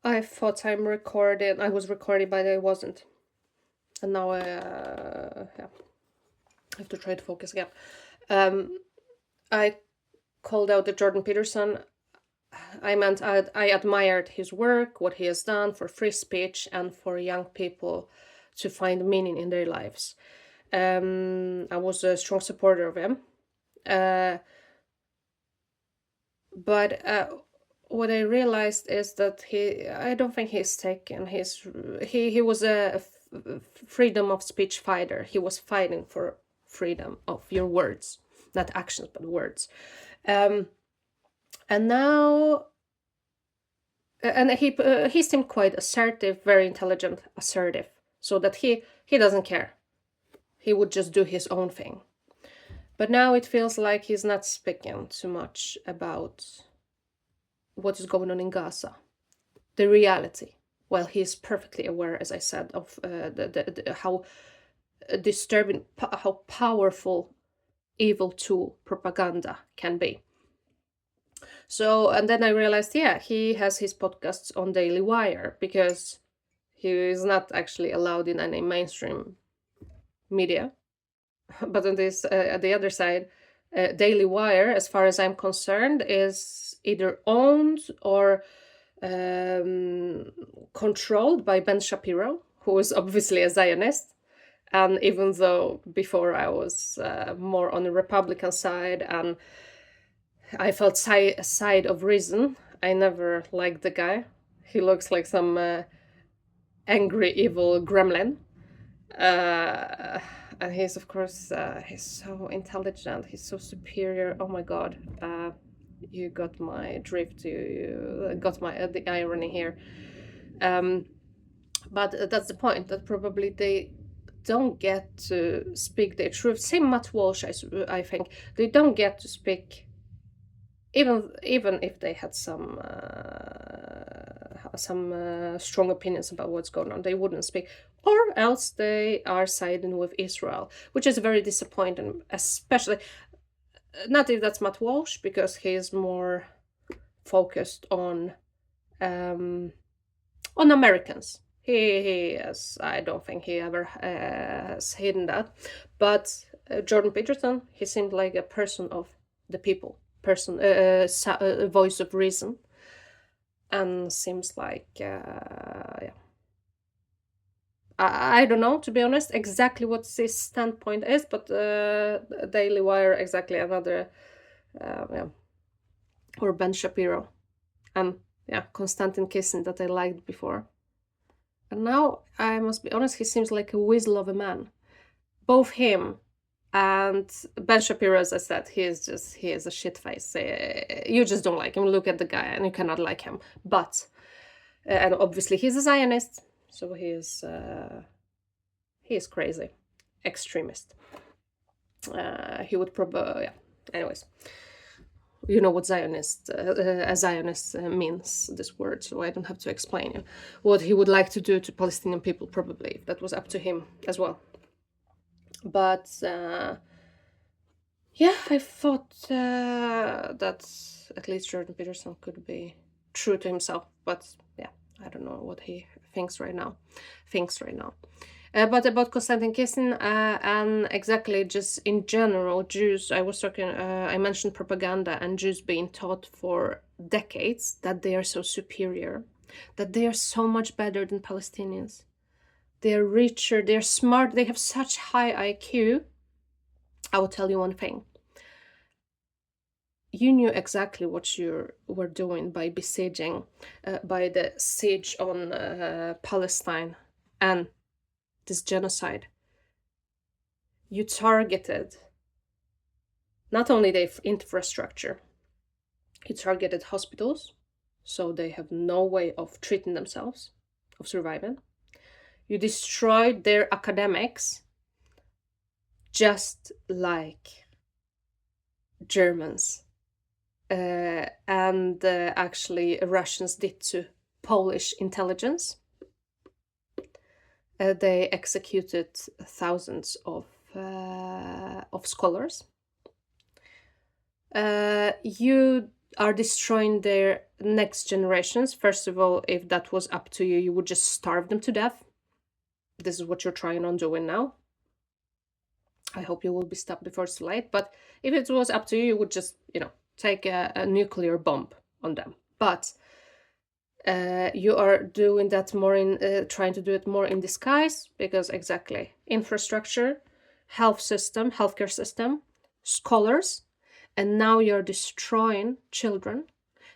I thought I was recording, but I wasn't. And now yeah, I have to try to focus again. I called out the Jordan Peterson. I meant I admired his work, what he has done for free speech and for young people to find meaning in their lives. I was a strong supporter of him. But what I realized is that I don't think he's taken he was a freedom of speech fighter. He was fighting for freedom of your words, not actions but words. And now and he seemed quite assertive, very intelligent, assertive, so that he doesn't care. He would just do his own thing. But now it feels like he's not speaking too much about what is going on in Gaza, the reality. Well, he is perfectly aware, as I said, of how disturbing, how powerful evil tool propaganda can be. So, and then I realized, yeah, he has his podcasts on Daily Wire because he is not actually allowed in any mainstream media. But on this, at the other side, Daily Wire, as far as I'm concerned, is either owned or controlled by Ben Shapiro, who is obviously a Zionist. And even though before I was more on the Republican side and I felt side of reason, I never liked the guy. He looks like some angry, evil gremlin. And he's, of course, he's so intelligent. He's so superior. Oh my god. You got my drift. You got my the irony here. But that's the point. That probably they don't get to speak their truth. Same Matt Walsh, I think they don't get to speak, even if they had some strong opinions about what's going on, they wouldn't speak, or else they are siding with Israel, which is very disappointing. Especially not if that's Matt Walsh, because he's more focused on Americans. He has, I don't think he ever has hidden that. But Jordan Peterson, he seemed like a person of the people, a voice of reason, and seems like yeah. I don't know, to be honest, exactly what his standpoint is, but Daily Wire, exactly another, yeah, or Ben Shapiro, and yeah, Konstantin Kisin that I liked before. And now I must be honest, he seems like a weasel of a man. Both him and Ben Shapiro, as I said, he is a shit face. You just don't like him. Look at the guy, and you cannot like him. But and obviously he's a Zionist, so he is crazy, extremist. He would probably yeah. Anyways, you know what a Zionist means, this word, so I don't have to explain you what he would like to do to Palestinian people, probably, if that was up to him as well. But yeah, I thought that at least Jordan Peterson could be true to himself, but yeah, I don't know what he thinks right now. But about Konstantin Kisin and exactly just in general, Jews, I mentioned propaganda and Jews being taught for decades that they are so superior, that they are so much better than Palestinians. They're richer, they're smart, they have such high IQ. I will tell you one thing. You knew exactly what you were doing by besieging, by the siege on Palestine and this genocide. You targeted not only the infrastructure, you targeted hospitals, so they have no way of treating themselves, of surviving. You destroyed their academics, just like Germans and actually Russians did to Polish intelligence. They executed thousands of scholars. You are destroying their next generations, first of all, if that was up to you, you would just starve them to death. This is what you're trying on doing now. I hope you will be stopped before it's too late. But if it was up to you, you would just, take a nuclear bomb on them. But you are doing that more trying to do it more in disguise, because exactly, infrastructure, healthcare system, scholars, and now you're destroying children.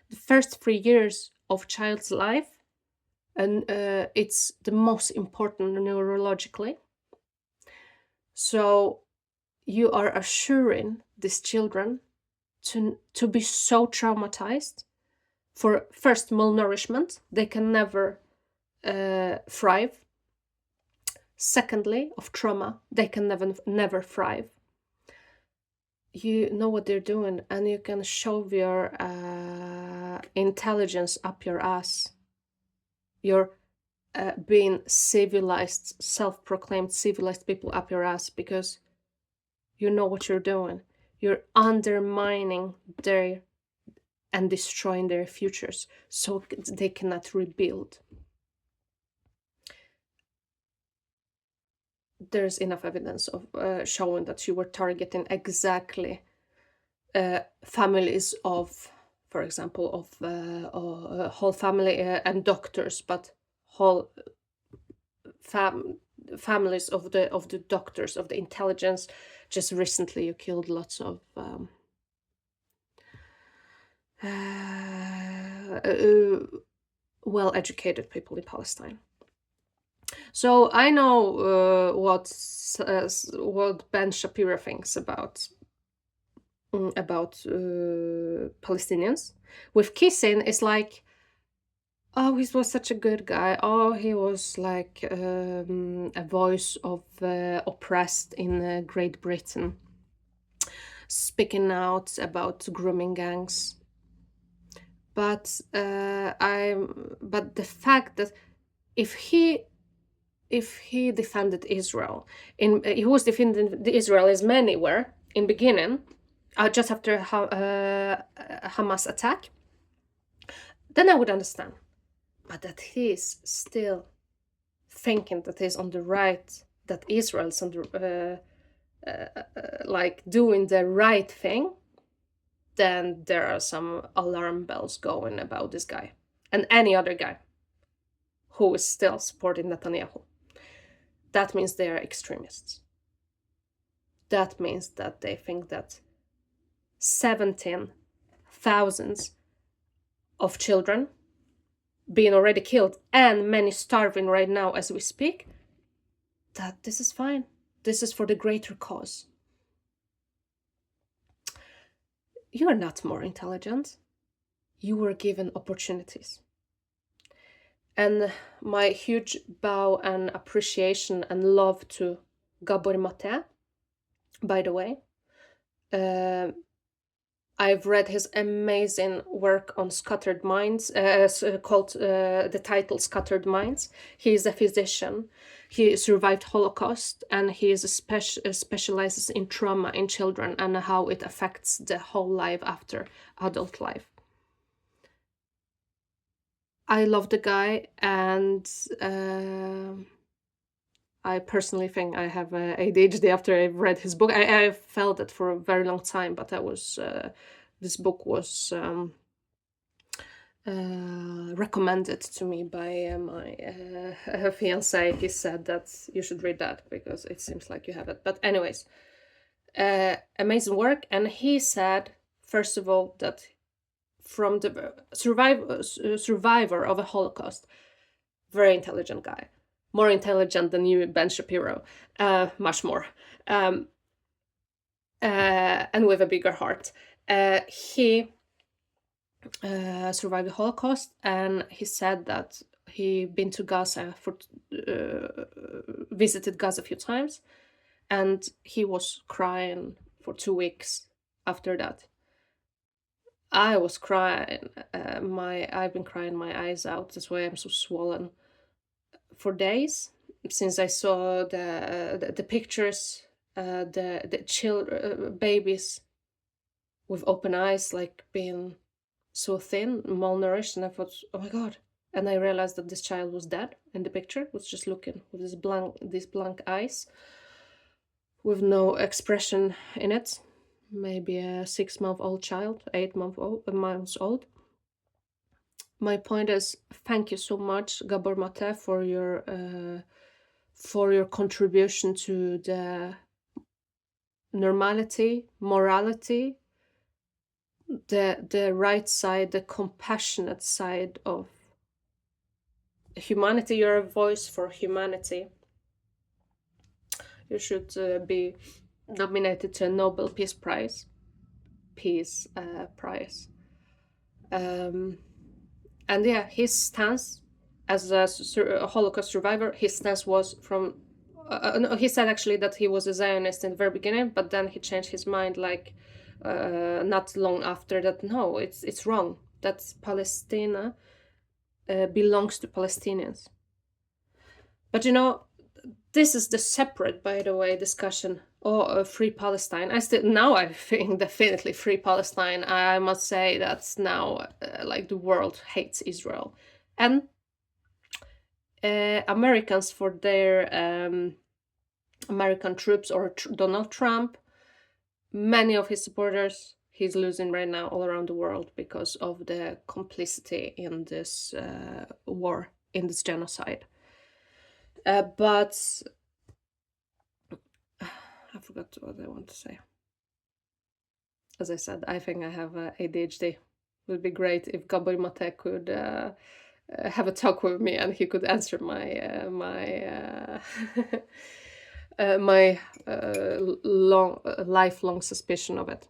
The first 3 years of child's life, and it's the most important neurologically. So you are assuring these children to be so traumatized for first malnourishment, they can never thrive. Secondly, of trauma, they can never thrive. You know what they're doing, and you can shove your intelligence up your ass. You're being civilized, self-proclaimed civilized people up your ass, because you know what you're doing. You're undermining their and destroying their futures, so they cannot rebuild. There's enough evidence of showing that you were targeting exactly families of, for example, of whole family and doctors, but whole families of the doctors, of the intelligence. Just recently, you killed lots of well-educated people in Palestine. So I know what Ben Shapiro thinks about Palestinians. With Kissing, it's like, oh, he was such a good guy. Oh, he was like a voice of oppressed in Great Britain, speaking out about grooming gangs. But the fact that if he defended Israel, he was defending the Israel as many were in beginning, just after Hamas attack, then I would understand. But that he's still thinking that he's on the right, that Israel's on the like doing the right thing, then there are some alarm bells going about this guy and any other guy who is still supporting Netanyahu. That means they are extremists. That means that they think that 17,000 of children being already killed and many starving right now as we speak, that this is fine. This is for the greater cause. You are not more intelligent. You were given opportunities. And my huge bow and appreciation and love to Gabor Mate, by the way. I've read his amazing work on Scattered Minds, called the title Scattered Minds. He is a physician. He survived Holocaust, and he specializes in trauma in children and how it affects the whole life after adult life. I love the guy, and I personally think I have ADHD after I've read his book. I felt it for a very long time, but this book was recommended to me by my fiance. He said that you should read that because it seems like you have it. But anyways, amazing work. And he said, first of all, that from the survivor of a Holocaust, very intelligent guy. More intelligent than you, Ben Shapiro, much more, and with a bigger heart. He survived the Holocaust, and he said that he been to Gaza visited Gaza a few times, and he was crying for 2 weeks after that. I was crying. I've been crying my eyes out. That's why I'm so swollen. For days, since I saw the pictures, the babies with open eyes, like being so thin, malnourished, and I thought, oh my god. And I realized that this child was dead in the picture, was just looking with these blank eyes, with no expression in it. Maybe a 6-month-old child, 8 months old. My point is, thank you so much, Gabor Mate, for your contribution to the normality, morality, the right side, the compassionate side of humanity. You're a voice for humanity. You should be nominated to a Nobel Peace Prize. And yeah, his stance as a Holocaust survivor, his stance was from. No, he said actually that he was a Zionist in the very beginning, but then he changed his mind like not long after that. No, it's wrong. That Palestine belongs to Palestinians. But this is the separate, by the way, discussion. Free Palestine. I think definitely free Palestine. I must say that now, like, the world hates Israel, and Americans for their American troops or Donald Trump. Many of his supporters he's losing right now all around the world because of the complicity in this war, in this genocide. But I forgot what I want to say. As I said, I think I have ADHD. It would be great if Gabor Mate could have a talk with me and he could answer my my lifelong suspicion of it.